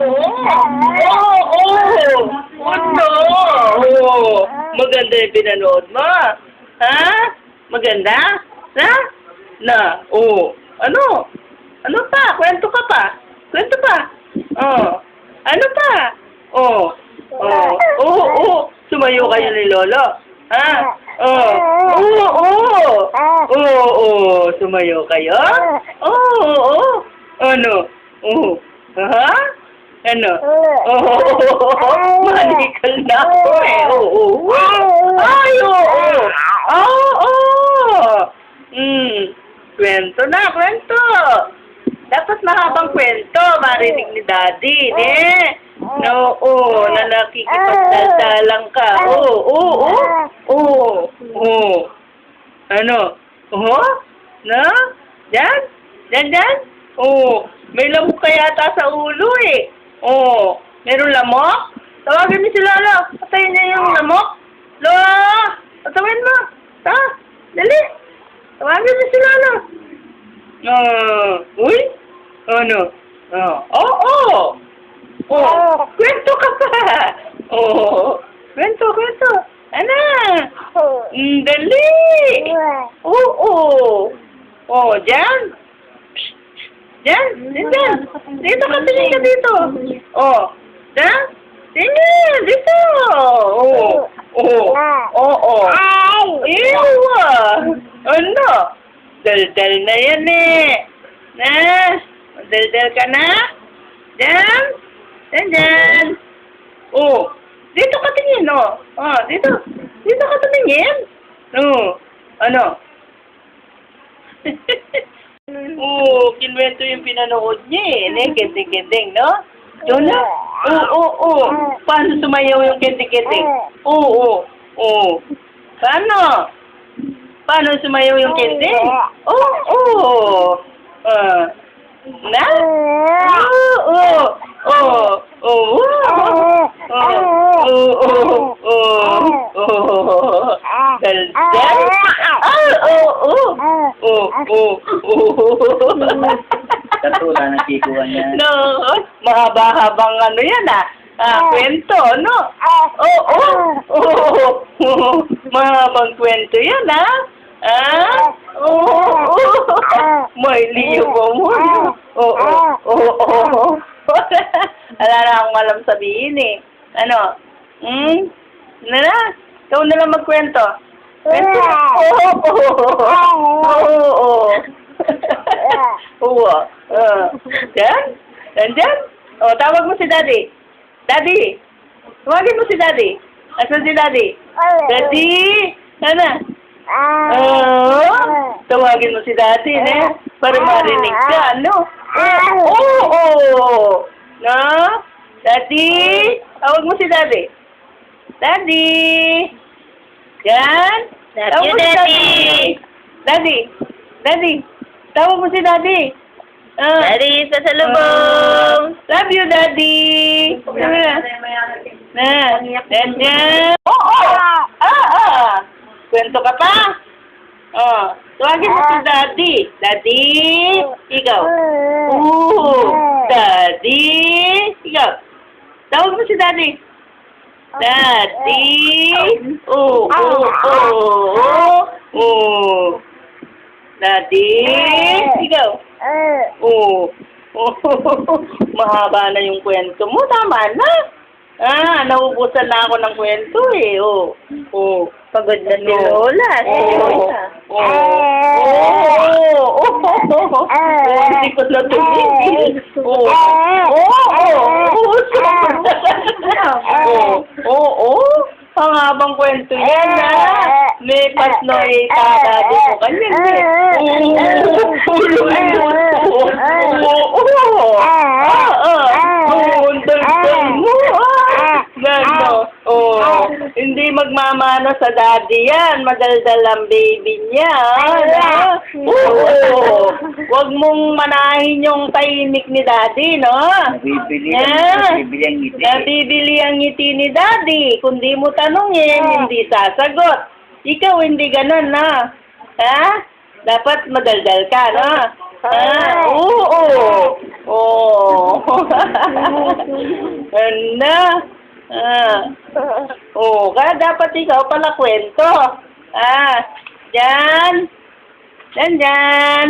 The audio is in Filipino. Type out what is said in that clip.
Ano? Oo. Maganda yung pinanood mo. Ha? Maganda? Ha? Oo. Ano? Ano pa? Kwento ka pa. Kwento pa. Oh. Ano pa? Oh. Oh. Oo. Sumayo kayo ni Lolo. Ha? Oh. Oo. Sumayo kayo? Oo. Ano? Oo. Ha? Ano? Manikal na ako eh. Oo. Ay, oo. Kwento na, kwento. Dapat mahabang kwento, marinig ni Daddy, Oo, na nakikipagdasalang ka. Ano? Na? Diyan? Diyan? May lamok ka yata sa ulo eh. Meron lamok? Tawagin mo si Lolo. Patayin niya yung lamok. Lolo! Patawin mo. Dali. Tawagin mo si Lolo. Uy? Ano? Kwento ka pa. Kwento. Ano? Dali. Diyan. Diyan. Dito ka, tingin ka dito. Diyan. Tingin, dito. Ewa. Ano? Daldal na yan eh. Daldal ka na? Diyan. Dito ka tingin, Dito. Dito ka tumingin. Ano? Kinwento yung pinanood niya eh. Kiting-kiting, no? Yun na? Paano sumayaw yung kiting-kiting? Paano sumayaw yung kiting? Na? Daldal? Katula na kikuha niya. No, mahaba-habang ano yan kwento, no? Mahabang kwento yan, May liyo mo. Wala na akong alam sabihin eh. Ano? Ikaw na lang magkwento. Kwento? Diyan? Tawag mo si Daddy. Daddy! Tawagin mo si Daddy. Asan si Daddy? Daddy! Ano? Tawagin mo si Daddy, para marinig ka, ano? No? Daddy! Tawag mo si Daddy. Daddy! Yan? Love you, Daddy. Daddy! Tawag mo si Daddy. Daddy, sa salubong. Love you, Daddy. Ganyan. Kwento ka pa? Tawagin mo si Daddy. Daddy, ikaw. Daddy, ikaw. Tawag mo si Daddy. Daddy. Daddy, ikaw. Mahaba na yung kwento mo. Tama na. Naubusan na ako ng kwento eh. Pagod na si Lola. Hindi ko na tumigil. Panghabang kwento yan May pasnoy tatado ko kanyan Hindi magmamano sa daddy yan. Madaldal ang baby niya. Huwag mong manahin yung tahimik ni daddy, no? Nabibili ang ngiti. Nabibili ang ngiti ni daddy. Kung di mo tanungin, hindi sasagot. Ikaw hindi ganun, no? Dapat madaldal ka, no? Oo. Ano? Kaya dapat ikaw pala kwento. Diyan. Diyan.